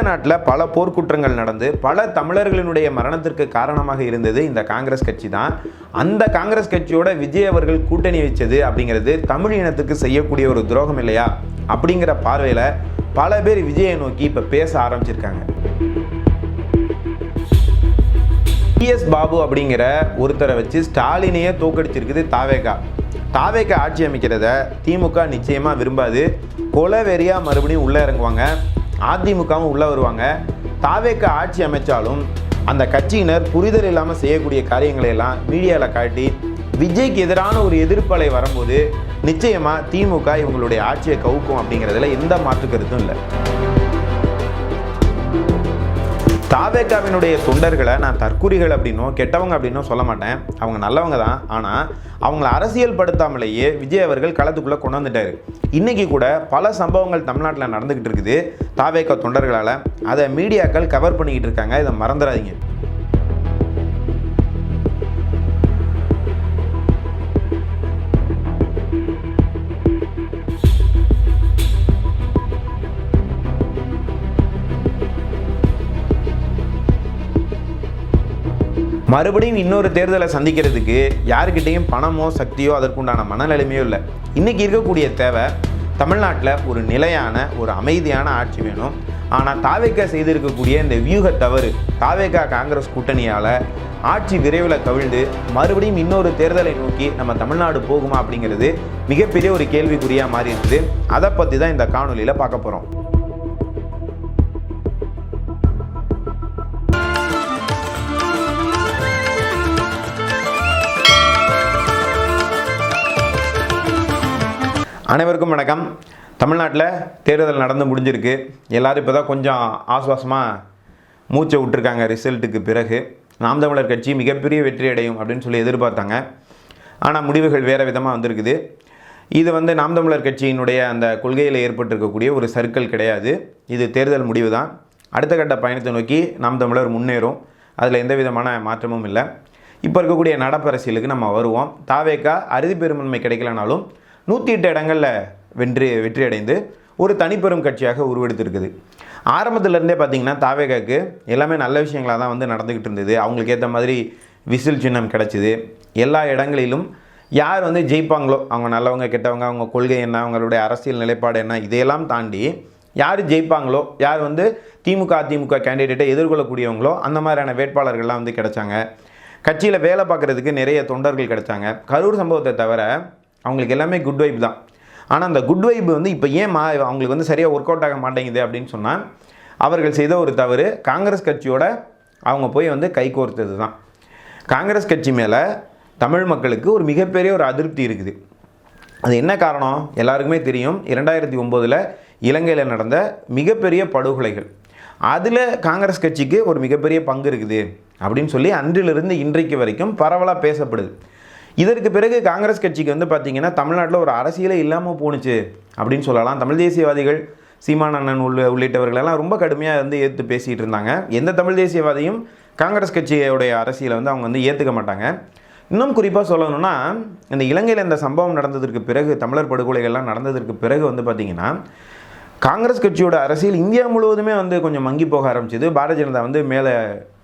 நாட்டில் பல போர்க்குற்றங்கள் நடந்து பல தமிழர்களினுடைய மரணத்திற்கு காரணமாக இருந்தது இந்த காங்கிரஸ் கட்சி தான். அந்த காங்கிரஸ் கட்சியோட விஜய் அவர்கள் கூட்டணி வச்சது அப்படிங்கிறது தமிழ் இனத்துக்கு செய்யக்கூடிய ஒரு துரோகம் இல்லையா அப்படிங்கிற பார்வையில் பல பேர் விஜயை நோக்கி இப்போ பேச ஆரம்பிச்சிருக்காங்க. PS பாபு அப்படிங்கிற ஒருத்தரை வச்சு ஸ்டாலினையே தோக்கடிச்சிருக்குது தாவேகா ஆட்சி அமைக்கிறத திமுக நிச்சயமாக விரும்பாது. கொலவெறியா மறுபடியும் உள்ளே இறங்குவாங்க. அதிமுகவும் உள்ளே வருவாங்க. தாவேகா ஆட்சி அமைச்சாலும் அந்த கட்சியினர் புரிதல் இல்லாமல் செய்யக்கூடிய காரியங்களை எல்லாம் மீடியாவில் காட்டி விஜய்க்கு எதிரான ஒரு எதிர்ப்பலை வரும்போது நிச்சயமாக திமுக இவங்களுடைய ஆட்சியை கவுக்கும் அப்படிங்கிறதுல எந்த மாற்று கருத்தும் இல்லை. தாவேகாவினுடைய தொண்டர்களை நான் தற்குறிகள் அப்படின்னும் கெட்டவங்க அப்படின்னும் சொல்ல மாட்டேன். அவங்க நல்லவங்க தான். ஆனால் அவங்கள அரசியல் படுத்தாமலேயே விஜய் அவர்கள் களத்துக்குள்ளே கொண்டு வந்துட்டார். இன்றைக்கி கூட பல சம்பவங்கள் தமிழ்நாட்டில் நடந்துக்கிட்டு இருக்குது தாவேகா தொண்டர்களால். அதை மீடியாக்கள் கவர் பண்ணிக்கிட்டு இருக்காங்க. இதை மறந்துடாதீங்க. மறுபடியும் இன்னொரு தேர்தலை சந்திக்கிறதுக்கு யாருக்கிட்டையும் பணமோ சக்தியோ அதற்குண்டான மனநிலைமையோ இல்லை. இன்றைக்கி இருக்கக்கூடிய தேவை தமிழ்நாட்டில் ஒரு நிலையான ஒரு அமைதியான ஆட்சி வேணும். ஆனால் தாவேகா செய்திருக்கக்கூடிய இந்த வியூக தவறு தாவேகா காங்கிரஸ் கூட்டணியால் ஆட்சி விரைவில் கவிழ்ந்து மறுபடியும் இன்னொரு தேர்தலை நோக்கி நம்ம தமிழ்நாடு போகுமா அப்படிங்கிறது மிகப்பெரிய ஒரு கேள்விக்குறியாக மாறி இருக்குது. அதை பற்றி தான் இந்த காணொலியில் பார்க்க போகிறோம். அனைவருக்கும் வணக்கம். தமிழ்நாட்டில் தேர்தல் நடந்து முடிஞ்சிருக்கு. எல்லோரும் இப்போ தான் கொஞ்சம் ஆசுவாசமாக மூச்சை விட்டுருக்காங்க. ரிசல்ட்டுக்கு பிறகு நாம் தமிழர் கட்சி மிகப்பெரிய வெற்றி அடையும் அப்படின்னு சொல்லி எதிர்பார்த்தாங்க. ஆனால் முடிவுகள் வேறு விதமாக வந்திருக்குது. இது நாம் தமிழர் கட்சியினுடைய அந்த கொள்கையில் ஏற்பட்டிருக்கக்கூடிய ஒரு சர்க்கிள் கிடையாது. இது தேர்தல் முடிவு தான். அடுத்த கட்ட பயணத்தை நோக்கி நாம் தமிழர் முன்னேறும். அதில் எந்த விதமான மாற்றமும் இல்லை. இப்போ இருக்கக்கூடிய நடப்பரசியலுக்கு நம்ம வருவோம். தாவேகா அறுதி பெரும்பான்மை கிடைக்கலனாலும் 108 இடங்களில் வெற்றி அடைந்து ஒரு தனிப்பெரும் கட்சியாக உருவெடுத்திருக்குது. ஆரம்பத்திலேருந்தே பார்த்திங்கன்னா தாவேகாவுக்கு எல்லாமே நல்ல விஷயங்களாக தான் நடந்துக்கிட்டு இருந்தது. அவங்களுக்கு ஏற்ற மாதிரி விசில் சின்னம் கிடச்சிது. எல்லா இடங்களிலும் யார் ஜெயிப்பாங்களோ, அவங்க நல்லவங்க கெட்டவங்க, அவங்க கொள்கை என்ன, அவங்களுடைய அரசியல் நிலைப்பாடு என்ன, இதையெல்லாம் தாண்டி யார் ஜெயிப்பாங்களோ, யார் திமுக அதிமுக கேண்டிடேட்டை எதிர்கொள்ளக்கூடியவங்களோ அந்த மாதிரியான வேட்பாளர்கள்லாம் கிடைச்சாங்க. கட்சியில் வேலை பார்க்குறதுக்கு நிறைய தொண்டர்கள் கிடைச்சாங்க. கரூர் சம்பவத்தை தவிர அவங்களுக்கு எல்லாமே குட் வைப் தான். ஆனால் அந்த குட் வைப் இப்போ ஏன் அவங்களுக்கு சரியாக ஒர்க் அவுட் ஆக மாட்டேங்குது அப்படின்னு சொன்னால் அவர்கள் செய்த ஒரு தவறு காங்கிரஸ் கட்சியோட அவங்க போய் கை கோர்த்தது தான். காங்கிரஸ் கட்சி மேலே தமிழ் மக்களுக்கு ஒரு மிகப்பெரிய ஒரு அதிருப்தி இருக்குது. அது என்ன காரணம் எல்லாருக்குமே தெரியும். 2009 இலங்கையில் நடந்த மிகப்பெரிய படுகொலைகள், அதில் காங்கிரஸ் கட்சிக்கு ஒரு மிகப்பெரிய பங்கு இருக்குது அப்படின்னு சொல்லி அன்றிலிருந்து இன்றைக்கு வரைக்கும் பரவலாக பேசப்படுது. இதற்கு பிறகு காங்கிரஸ் கட்சிக்கு பார்த்திங்கன்னா தமிழ்நாட்டில் ஒரு அரசியலே இல்லாமல் போணுச்சு அப்படின்னு சொல்லலாம். தமிழ் தேசியவாதிகள் சீமான் அண்ணன் உள்ளிட்டவர்களெல்லாம் ரொம்ப கடுமையாக ஏற்று பேசிகிட்டு இருந்தாங்க. எந்த தமிழ் தேசியவாதியும் காங்கிரஸ் கட்சியோடைய அரசியலை அவங்க ஏற்றுக்க மாட்டாங்க. இன்னும் குறிப்பாக சொல்லணும்னா இந்த இலங்கையில் இந்த சம்பவம் நடந்ததற்கு பிறகு, தமிழர் படுகொலைகள்லாம் நடந்ததற்கு பிறகு பார்த்திங்கன்னா காங்கிரஸ் கட்சியோட அரசியல் இந்தியா முழுவதுமே கொஞ்சம் மங்கி போக ஆரம்பிச்சிது. பாரதிய ஜனதா மேலே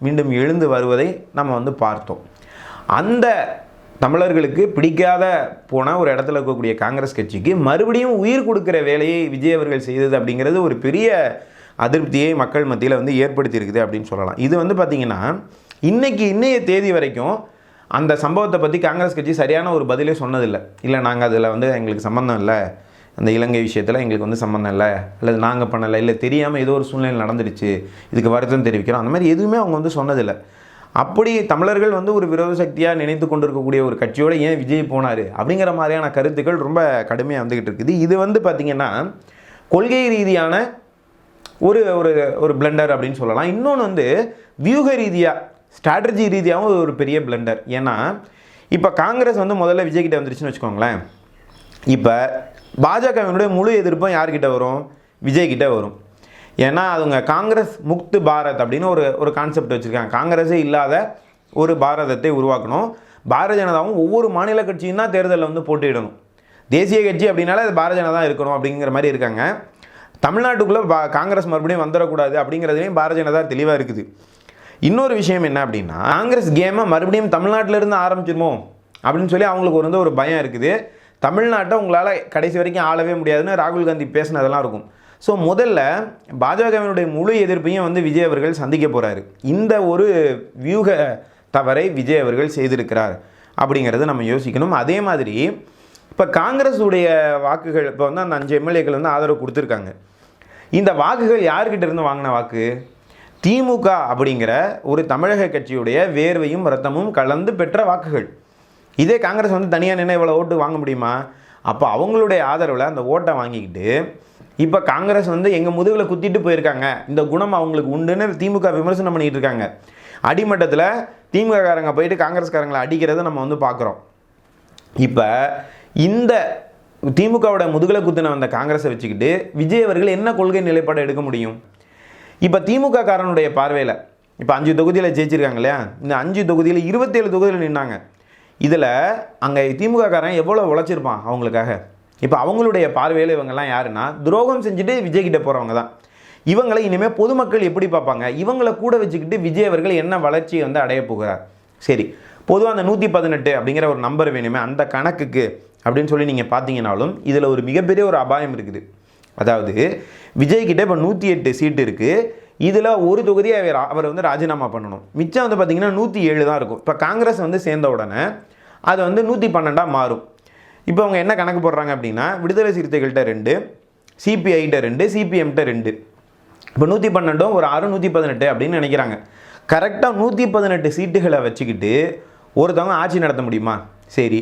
மீண்டும் எழுந்து வருவதை நம்ம பார்த்தோம். அந்த தமிழர்களுக்கு பிடிக்காத போன ஒரு இடத்துல இருக்கக்கூடிய காங்கிரஸ் கட்சிக்கு மறுபடியும் உயிர் கொடுக்குற வேலையை விஜய் அவர்கள் செய்தது அப்படிங்கிறது ஒரு பெரிய அதிருப்தியை மக்கள் மத்தியில் ஏற்படுத்தி இருக்குது அப்படின்னு சொல்லலாம். இது பார்த்திங்கன்னா இன்றைய தேதி வரைக்கும் அந்த சம்பவத்தை பற்றி காங்கிரஸ் கட்சி சரியான ஒரு பதிலே சொன்னதில்லை. இல்லை நாங்கள் அதில் எங்களுக்கு சம்மந்தம் இல்லை, அந்த இலங்கை விஷயத்தில் எங்களுக்கு சம்மந்தம் இல்லை, அல்லது நாங்கள் பண்ணலை, இல்லை தெரியாமல் ஏதோ ஒரு சூழ்நிலை நடந்துடுச்சு, இதுக்கு வருத்தம் தெரிவிக்கிறோம், அந்த மாதிரி எதுவுமே அவங்க சொன்னதில்லை. அப்படி தமிழர்கள் ஒரு விரோத சக்தியாக நினைத்து கொண்டிருக்கக்கூடிய ஒரு கட்சியோடு ஏன் விஜய் போனார் அப்படிங்கிற மாதிரியான கருத்துக்கள் ரொம்ப கடுமையாக வந்துக்கிட்டு இருக்குது. இது பார்த்திங்கன்னா கொள்கை ரீதியான ஒரு ஒரு ஒரு பிளண்டர் அப்படின்னு சொல்லலாம். இன்னொன்று வியூக ரீதியாக ஸ்ட்ராட்டஜி ரீதியாகவும் ஒரு பெரிய பிளண்டர். ஏன்னா இப்போ காங்கிரஸ் முதல்ல விஜய்கிட்ட வந்துருச்சுன்னு வச்சுக்கோங்களேன். இப்போ பாஜகவினுடைய முழு எதிர்ப்பும் யார்கிட்ட வரும்? விஜய்கிட்ட வரும். ஏன்னா அவங்க காங்கிரஸ் முக்து பாரத் அப்படின்னு ஒரு கான்செப்ட் வச்சுருக்காங்க. காங்கிரஸே இல்லாத ஒரு பாரதத்தை உருவாக்கணும். பாரதிய ஜனதாவும் ஒவ்வொரு மாநில கட்சியும் தான் தேர்தலில் போட்டியிடணும். தேசிய கட்சி அப்படின்னாலே அது பாரதிய ஜனதா இருக்கணும் அப்படிங்கிற மாதிரி இருக்காங்க. தமிழ்நாட்டுக்குள்ளே காங்கிரஸ் மறுபடியும் வந்துடக்கூடாது அப்படிங்கிறதுலையும் பாரதிய ஜனதா தெளிவாக இருக்குது. இன்னொரு விஷயம் என்ன அப்படின்னா, காங்கிரஸ் கேமை மறுபடியும் தமிழ்நாட்டிலேருந்து ஆரம்பிச்சிருமோ அப்படின்னு சொல்லி அவங்களுக்கு ஒரு பயம் இருக்குது. தமிழ்நாட்டை உங்களால் கடைசி வரைக்கும் ஆளவே முடியாதுன்னு ராகுல் காந்தி பேசினதெல்லாம் இருக்கும். ஸோ முதல்ல பாஜகவினுடைய முழு எதிர்ப்பையும் விஜய் அவர்கள் சந்திக்க போகிறாரு. இந்த ஒரு வியூக தவறை விஜய் அவர்கள் செய்திருக்கிறார் அப்படிங்கிறத நம்ம யோசிக்கணும். அதே மாதிரி இப்போ காங்கிரஸ் உடைய வாக்குகள் இப்போ அந்த 5 எம்எல்ஏக்கள் ஆதரவு கொடுத்துருக்காங்க. இந்த வாக்குகள் யார்கிட்ட இருந்து வாங்கின வாக்கு? திமுக அப்படிங்கிற ஒரு தமிழக கட்சியுடைய வேர்வையும் ரத்தமும் கலந்து பெற்ற வாக்குகள். இதே காங்கிரஸ் தனியாக நின்று இவ்வளோ ஓட்டு வாங்க முடியுமா? அப்போ அவங்களுடைய ஆதரவில் அந்த ஓட்டை வாங்கிக்கிட்டு இப்போ காங்கிரஸ் எங்கள் முதுகில் குத்திட்டு போயிருக்காங்க, இந்த குணம் அவங்களுக்கு உண்டுன்னு திமுக விமர்சனம் பண்ணிகிட்டு இருக்காங்க. அடிமட்டத்தில் திமுககாரங்க போயிட்டு காங்கிரஸ்காரங்களை அடிக்கிறத நம்ம பார்க்குறோம். இப்போ இந்த திமுகவோட முதுகில் குத்தின வந்த காங்கிரஸை வச்சுக்கிட்டு விஜய் அவர்கள் என்ன கொள்கை நிலைப்பாடு எடுக்க முடியும்? இப்போ திமுக காரனுடைய பார்வையில் இப்போ 5 தொகுதியில் ஜெயிச்சிருக்காங்க இல்லையா, இந்த 5 தொகுதியில் 27 தொகுதியில் நின்னாங்க. இதில் அங்கே திமுக காரன் எவ்வளோ உழைச்சிருப்பான் அவங்களுக்காக. இப்போ அவங்களுடைய பார்வையில் இவங்கெல்லாம் யாருன்னா துரோகம் செஞ்சுட்டு விஜய்கிட்ட போகிறவங்க தான். இவங்களை இனிமேல் பொதுமக்கள் எப்படி பார்ப்பாங்க? இவங்களை கூட வச்சுக்கிட்டு விஜய் அவர்கள் என்ன வளர்ச்சியை அடைய போகிறார்? சரி, பொதுவாக அந்த 118 அப்படிங்கிற ஒரு நம்பர் வேணுமே, அந்த கணக்குக்கு அப்படின்னு சொல்லி நீங்கள் பார்த்தீங்கன்னாலும் இதில் ஒரு மிகப்பெரிய ஒரு அபாயம் இருக்குது. அதாவது விஜய்கிட்ட இப்போ 108 சீட்டு இருக்குது. இதில் ஒரு தொகுதியை அவர் ராஜினாமா பண்ணணும். மிச்சம் பார்த்தீங்கன்னா 107 தான் இருக்கும். இப்போ காங்கிரஸ் சேர்ந்த உடனே அது 112 மாறும். இப்போ அவங்க என்ன கணக்கு போடுறாங்க அப்படின்னா, விடுதலை சிறுத்தைகள்கிட்ட 2, சிபிஐகிட்ட 2, சிபிஎம்கிட்ட 2, இப்போ 112 ஒரு 6 118 அப்படின்னு நினைக்கிறாங்க. கரெக்டாக 118 சீட்டுகளை வச்சுக்கிட்டு ஒருத்தவங்க ஆட்சி நடத்த முடியுமா? சரி,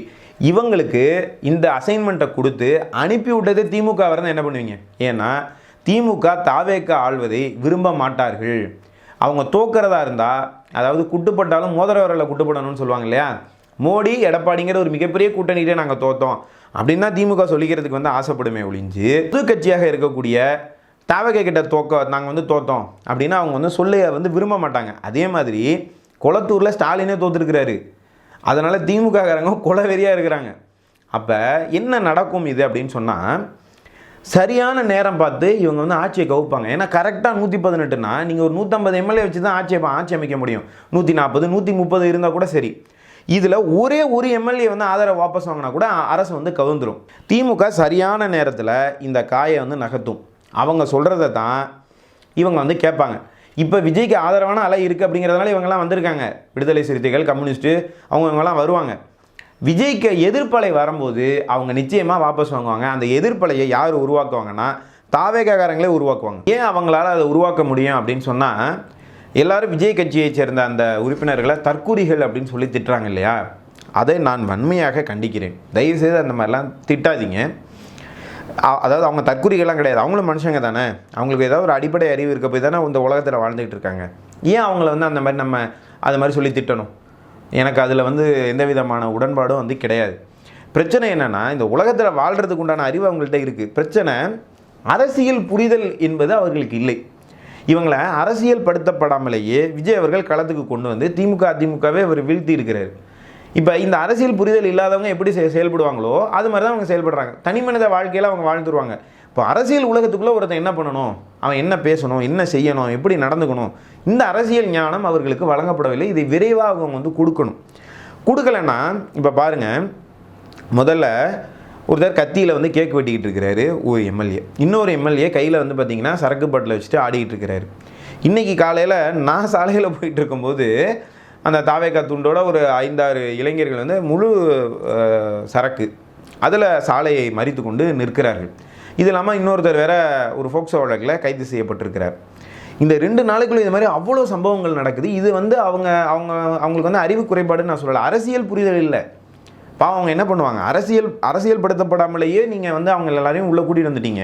இவங்களுக்கு இந்த அசைன்மெண்ட்டை கொடுத்து அனுப்பி விட்டது திமுக வரதான் என்ன பண்ணுவீங்க? ஏன்னா திமுக தாவேக்க ஆள்வதை விரும்ப மாட்டார்கள். அவங்க தோக்கிறதா இருந்தால், அதாவது குட்டுப்பட்டாலும் மோதிர வரல குட்டுப்படணும்னு சொல்லுவாங்க இல்லையா, மோடி எடப்பாடிங்கிற ஒரு மிகப்பெரிய கூட்டணியிலே நாங்கள் தோற்றோம் அப்படின்னா திமுக சொல்லிக்கிறதுக்கு ஆசைப்படுமே ஒழிஞ்சு, புது கட்சியாக இருக்கக்கூடிய தாவேக்க கிட்ட நாங்கள் தோற்றோம் அப்படின்னா அவங்க சொல்ல விரும்ப மாட்டாங்க. அதே மாதிரி கொளத்தூரில் ஸ்டாலினே தோற்றுருக்கிறாரு. அதனால் திமுககாரங்க கொலவெறியாக இருக்கிறாங்க. அப்போ என்ன நடக்கும் இது அப்படின்னு சொன்னால், சரியான நேரம் பார்த்து இவங்க ஆட்சியை கவுப்பாங்க. ஏன்னா கரெக்டாக 118னா நீங்கள் ஒரு 150 எம்எல்ஏ வச்சு தான் ஆட்சி அமைக்க முடியும். 140 130 இருந்தால் கூட சரி. இதில் ஒரே ஒரு எம்எல்ஏ ஆதரவு வாபஸ் வாங்கினா கூட அரசு கவுந்துரும். திமுக சரியான நேரத்தில் இந்த காயை நகர்த்தும். அவங்க சொல்கிறத தான் இவங்க கேட்பாங்க. இப்போ விஜய்க்கு ஆதரவான அலை இருக்குது அப்படிங்கிறதுனால இவங்கெல்லாம் வந்திருக்காங்க. விடுதலை சிறுத்தைகள், கம்யூனிஸ்ட்டு அவங்கெல்லாம் வருவாங்க. விஜய்க்கு எதிர்ப்பலை வரும்போது அவங்க நிச்சயமாக வாபஸ் வாங்குவாங்க. அந்த எதிர்ப்பலையை யார் உருவாக்குவாங்கன்னா தாவேகாரங்களே உருவாக்குவாங்க. ஏன் அவங்களால அதை உருவாக்க முடியும் அப்படின்னு சொன்னால், எல்லாரும் விஜய் கட்சியை சேர்ந்த அந்த உறுப்பினர்களை தற்கூரிகள் அப்படின்னு சொல்லி திட்டுறாங்க இல்லையா, அதை நான் வன்மையாக கண்டிக்கிறேன். தயவுசெய்து அந்த மாதிரிலாம் திட்டாதீங்க. அதாவது அவங்க தற்கூரிகள்லாம் கிடையாது, அவங்களும் மனுஷங்க தானே. அவங்களுக்கு ஏதாவது ஒரு அடிப்படை அறிவு இருக்க போய் தானே இந்த உலகத்தில் வாழ்ந்துகிட்டு இருக்காங்க. ஏன் அவங்கள அந்த மாதிரி நம்ம அது மாதிரி சொல்லி திட்டணும்? எனக்கு அதில் எந்த விதமான உடன்பாடும் கிடையாது. பிரச்சனை என்னென்னா, இந்த உலகத்தில் வாழ்கிறதுக்கு உண்டான அறிவு அவங்கள்ட்ட இருக்குது. பிரச்சனை அரசியல் புரிதல் என்பது அவர்களுக்கு இல்லை. இவங்களை அரசியல் படுத்தப்படாமலேயே விஜய் அவர்கள் களத்துக்கு கொண்டு அதிமுகவே அவர் வீழ்த்தி இருக்கிறார். இப்போ இந்த அரசியல் புரிதல் இல்லாதவங்க எப்படி செயல்படுவாங்களோ அது மாதிரி தான் அவங்க செயல்படுறாங்க. தனி மனித வாழ்க்கையில் அவங்க வாழ்ந்துருவாங்க. இப்போ அரசியல் உலகத்துக்குள்ளே ஒருத்தன் என்ன பண்ணணும், அவன் என்ன பேசணும், என்ன செய்யணும், எப்படி நடந்துக்கணும், இந்த அரசியல் ஞானம் அவர்களுக்கு வழங்கப்படவில்லை. இதை விரைவாக அவங்க கொடுக்கணும். கொடுக்கலன்னா இப்போ பாருங்கள், முதல்ல ஒருத்தர் கத்தியில் கேக் வெட்டிக்கிட்டு இருக்கிறாரு ஒரு எம்எல்ஏ. இன்னொரு எம்எல்ஏ கையில் பார்த்திங்கன்னா சரக்கு பாட்டில் வச்சுட்டு ஆடிக்கிட்டு இருக்கிறாரு. இன்றைக்கி காலையில் நான் சாலையில் போயிட்டு இருக்கும்போது அந்த தாவேக்கா துண்டோட ஒரு 5-6 இளைஞர்கள் முழு சரக்கு அதில் சாலையை மறித்து கொண்டு நிற்கிறார்கள். இது இல்லாமல் இன்னொருத்தர் வேற ஒரு போக்சோ வழக்கில் கைது செய்யப்பட்டிருக்கிறார். இந்த 2 நாளைக்குள்ள இது மாதிரி அவ்வளோ சம்பவங்கள் நடக்குது. இது அவங்களுக்கு அறிவு குறைபாடுன்னு நான் சொல்லலை, அரசியல் புரிதல் இல்லை. பாவம் அவங்க என்ன பண்ணுவாங்க, அரசியல் படுத்தப்படாமலேயே நீங்கள் அவங்க எல்லாரையும் உள்ளே கூட்டிகிட்டு வந்துட்டீங்க.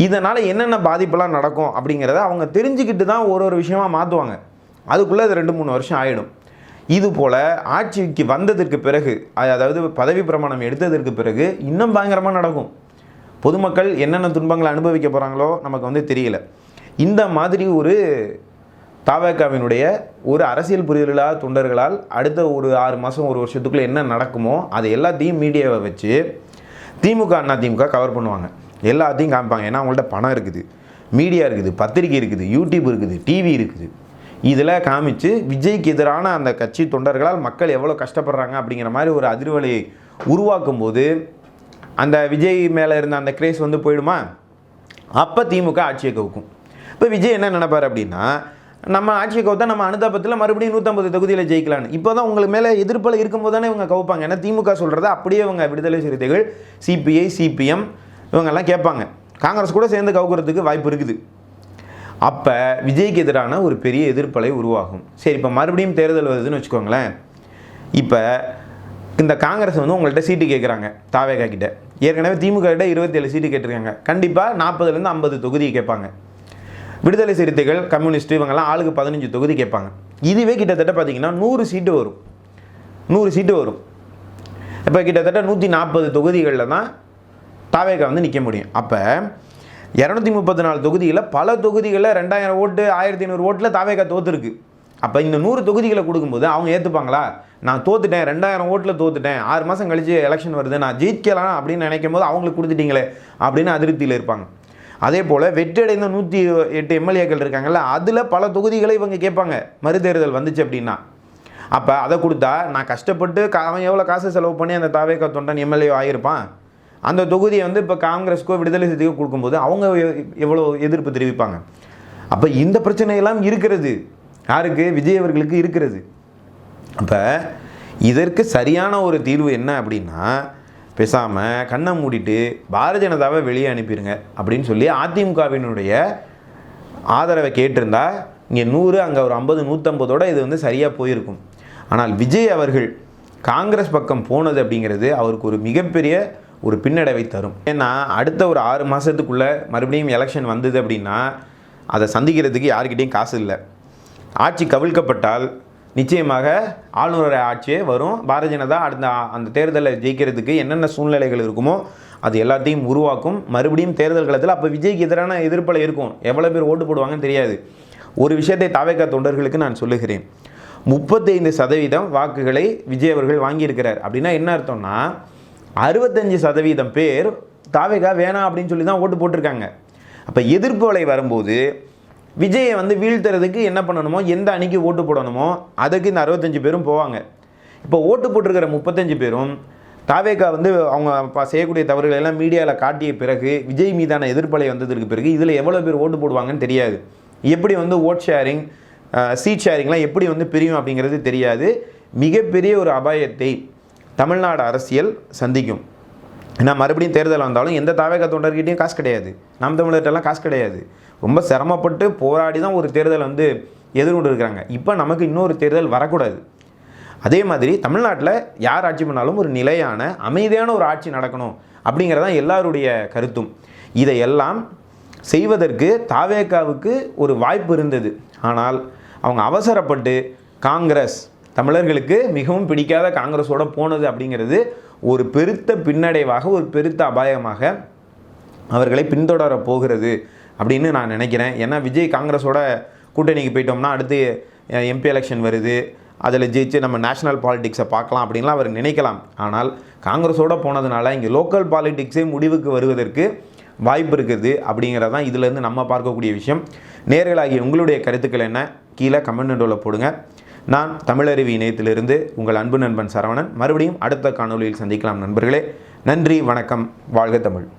இதனால் என்னென்ன பாதிப்பெல்லாம் நடக்கும் அப்படிங்கிறத அவங்க தெரிஞ்சுக்கிட்டு தான் ஒரு விஷயமாக மாற்றுவாங்க. அதுக்குள்ளே அது 2-3 வருஷம் ஆகிடும். இது போல் ஆட்சிக்கு வந்ததற்கு பிறகு, அதாவது பதவி பிரமாணம் எடுத்ததற்கு பிறகு இன்னும் பயங்கரமாக நடக்கும். பொதுமக்கள் என்னென்ன துன்பங்களை அனுபவிக்க போகிறாங்களோ நமக்கு தெரியல. இந்த மாதிரி ஒரு தாவேக்காவினுடைய ஒரு அரசியல் புரிதலாக தொண்டர்களால் அடுத்த ஒரு 6 மாதம் 1 வருஷத்துக்குள்ளே என்ன நடக்குமோ அது எல்லாத்தையும் மீடியாவை வச்சு திமுக அதிமுக கவர் பண்ணுவாங்க. எல்லாத்தையும் காமிப்பாங்க. ஏன்னா அவங்கள்ட்ட பணம் இருக்குது, மீடியா இருக்குது, பத்திரிக்கை இருக்குது, யூடியூப் இருக்குது, டிவி இருக்குது. இதில் காமிச்சு விஜய்க்கு எதிரான அந்த கட்சி தொண்டர்களால் மக்கள் எவ்வளோ கஷ்டப்படுறாங்க அப்படிங்கிற மாதிரி ஒரு அதிர்வலையை உருவாக்கும் போது அந்த விஜய் மேலே இருந்த அந்த கிரேஸ் வந்து போயிடுமா? அப்போ திமுக ஆட்சியை கவுக்கும். இப்போ விஜய் என்ன நினைப்பார் அப்படின்னா, நம்ம ஆட்சியை கவுத்தா நம்ம அனுதாபத்தில் மறுபடியும் 150 தொகுதியில் ஜெயிக்கலான்னு. இப்போ தான் உங்களுக்கு மேலே எதிர்ப்பில் இருக்கும்போது தானே இவங்க கவுப்பாங்க. ஏன்னா திமுக சொல்கிறத அப்படியே இவங்க விடுதலை சிறுத்தைகள், சிபிஐ, சிபிஎம் இவங்கெல்லாம் கேட்பாங்க. காங்கிரஸ் கூட சேர்ந்து கவுக்கிறதுக்கு வாய்ப்பு இருக்குது. அப்போ விஜய்க்கு எதிரான ஒரு பெரிய எதிர்ப்பலை உருவாகும். சரி, இப்போ மறுபடியும் தேர்தல் வருதுன்னு வச்சுக்கோங்களேன். இப்போ இந்த காங்கிரஸ் வந்து உங்கள்கிட்ட சீட்டு கேட்குறாங்க தாவேகா கிட்ட. ஏற்கனவே திமுக கிட்ட 27 சீட்டு கேட்டிருக்காங்க. கண்டிப்பாக 40லேருந்து 50 தொகுதி கேட்பாங்க. விடுதலை சிறுத்தைகள், கம்யூனிஸ்ட் இவங்கெல்லாம் ஆளுக்கு 15 தொகுதி கேட்பாங்க. இதுவே கிட்டத்தட்ட பார்த்தீங்கன்னா 100 சீட்டு வரும். 100 சீட்டு வரும். இப்போ கிட்டத்தட்ட 140 தொகுதிகளில் தான் தாவேகா வந்து நிற்க முடியும். அப்போ 234 தொகுதியில் பல தொகுதிகளில் 2000 ஓட்டு 1500 ஓட்டில் தாவேகா தோற்றுருக்கு. அப்போ இந்த 100 தொகுதிகளை கொடுக்கும்போது அவங்க ஏற்றுப்பாங்களா? நான் தோத்துட்டேன், 2000 ஓட்டில் தோத்துட்டேன், 6 மாதம் கழிச்சு எலெக்ஷன் வருது, நான் ஜெயிக்கலாம் அப்படின்னு நினைக்கும் போது அவங்களுக்கு கொடுத்துட்டீங்களே அப்படின்னு அதிருப்தியில் இருப்பாங்க. அதே போல் வெற்றியடைந்த 108 எம்எல்ஏக்கள் இருக்காங்கல்ல, அதில் பல தொகுதிகளை இவங்க கேட்பாங்க மறுதேர்தல் வந்துச்சு அப்படின்னா. அப்போ அதை கொடுத்தா நான் கஷ்டப்பட்டு அவன் எவ்வளோ காசு செலவு பண்ணி அந்த தாவேகா தொண்டன் எம்எல்ஏ ஆகியிருப்பான், அந்த தொகுதியை வந்து இப்போ காங்கிரஸுக்கோ விடுதலை சிறுத்தைக்கோ கொடுக்கும்போது அவங்க எவ்வளோ எதிர்ப்பு தெரிவிப்பாங்க. அப்போ இந்த பிரச்சனையெல்லாம் இருக்கிறது. யாருக்கு? விஜய் அவர்களுக்கு இருக்கிறது. அப்போ இதற்கு சரியான ஒரு தீர்வு என்ன அப்படின்னா, பேசாமல் கண்ணை மூடிட்டு பாரதிய ஜனதாவை வெளியே அனுப்பிடுங்க அப்படின்னு சொல்லி அதிமுகவினுடைய ஆதரவை கேட்டிருந்தா இங்கே 100 அங்கே ஒரு 50 150ஓட இது வந்து சரியாக போயிருக்கும். ஆனால் விஜய் அவர்கள் காங்கிரஸ் பக்கம் போனது அப்படிங்கிறது அவருக்கு ஒரு மிகப்பெரிய ஒரு பின்னடைவை தரும். ஏன்னா அடுத்த ஒரு 6 மாதத்துக்குள்ளே மறுபடியும் எலெக்ஷன் வந்தது அப்படின்னா அதை சந்திக்கிறதுக்கு யாருக்கிட்டையும் காசு இல்லை. ஆட்சி கவிழ்க்கப்பட்டால் நிச்சயமாக ஆளுநர் ஆட்சியே வரும். பாரதிய ஜனதா அந்த தேர்தலை ஜெயிக்கிறதுக்கு என்னென்ன சூழ்நிலைகள் இருக்குமோ அது எல்லாத்தையும் உருவாக்கும். மறுபடியும் தேர்தல் காலத்தில் அப்போ விஜய்க்கு எதிரான எதிர்ப்பலை இருக்கும். எவ்வளோ பேர் ஓட்டு போடுவாங்கன்னு தெரியாது. ஒரு விஷயத்தை தாவேகா தொண்டர்களுக்கு நான் சொல்லுகிறேன். 35% வாக்குகளை விஜய் அவர்கள் வாங்கியிருக்கிறார். அப்படின்னா என்ன அர்த்தம்னா 65% பேர் தாவேகா வேணாம் அப்படின்னு சொல்லி தான் ஓட்டு போட்டிருக்காங்க. அப்போ எதிர்ப்பு அலை வரும்போது விஜயை வந்து வீழ்த்துறதுக்கு என்ன பண்ணணுமோ, எந்த அணிக்கு ஓட்டு போடணுமோ அதுக்கு இந்த 65 பேரும் போவாங்க. இப்போ ஓட்டு போட்டிருக்கிற 35 பேரும் தாவேகா வந்து அவங்க செய்யக்கூடிய தவறுகள் எல்லாம் மீடியாவில் காட்டிய பிறகு, விஜய் மீதான எதிர்ப்பலை வந்ததற்கு பிறகு இதில் எவ்வளோ பேர் ஓட்டு போடுவாங்கன்னு தெரியாது. எப்படி வந்து ஓட் ஷேரிங், சீட் ஷேரிங்லாம் எப்படி வந்து பிரியும் அப்படிங்கிறது தெரியாது. மிகப்பெரிய ஒரு அபாயத்தை தமிழ்நாடு அரசியல் சந்திக்கும். ஏன்னா மறுபடியும் தேர்தல் வந்தாலும் எந்த தாவேகா தொண்டர்கிட்டையும் காசு கிடையாது, நாம் தமிழர்கிட்டலாம் காசு கிடையாது. ரொம்ப சிரமப்பட்டு போராடி தான் ஒரு தேர்தல் வந்து எதிர்கொண்டு இருக்கிறாங்க. இப்போ நமக்கு இன்னொரு தேர்தல் வரக்கூடாது. அதே மாதிரி தமிழ்நாட்டில் யார் ஆட்சி பண்ணாலும் ஒரு நிலையான அமைதியான ஒரு ஆட்சி நடக்கணும் அப்படிங்கிறதான் எல்லாருடைய கருத்தும். இதையெல்லாம் செய்வதற்கு தாவேகாவுக்கு ஒரு வாய்ப்பு இருந்தது. ஆனால் அவங்க அவசரப்பட்டு காங்கிரஸ், தமிழர்களுக்கு மிகவும் பிடிக்காத காங்கிரஸோட போனது அப்படிங்கிறது ஒரு பெருத்த பின்னடைவாக, ஒரு பெருத்த அபாயமாக அவர்களை பின்தொடர போகிறது அப்படின்னு நான் நினைக்கிறேன். ஏன்னா விஜய் காங்கிரஸோட கூட்டணிக்கு போயிட்டோம்னா அடுத்து எம்பி எலெக்ஷன் வருது, அதில் ஜெயிச்சு நம்ம நேஷனல் பாலிடிக்ஸை பார்க்கலாம் அப்படின்லாம் அவர் நினைக்கலாம். ஆனால் காங்கிரஸோடு போனதுனால இங்கே லோக்கல் பாலிடிக்ஸே முடிவுக்கு வருவதற்கு வாய்ப்பு இருக்குது அப்படிங்கிறதான் இதிலேருந்து நம்ம பார்க்கக்கூடிய விஷயம். நேயர்களாகிய உங்களுடைய கருத்துக்கள் என்ன? கீழே கமெண்ட் விண்டோவில் போடுங்க. நான் தமிழருவி இணையத்திலிருந்து உங்கள் அன்பு நண்பன் சரவணன். மறுபடியும் அடுத்த காணொலியில் சந்திக்கலாம் நண்பர்களே. நன்றி, வணக்கம், வாழ்க தமிழ்.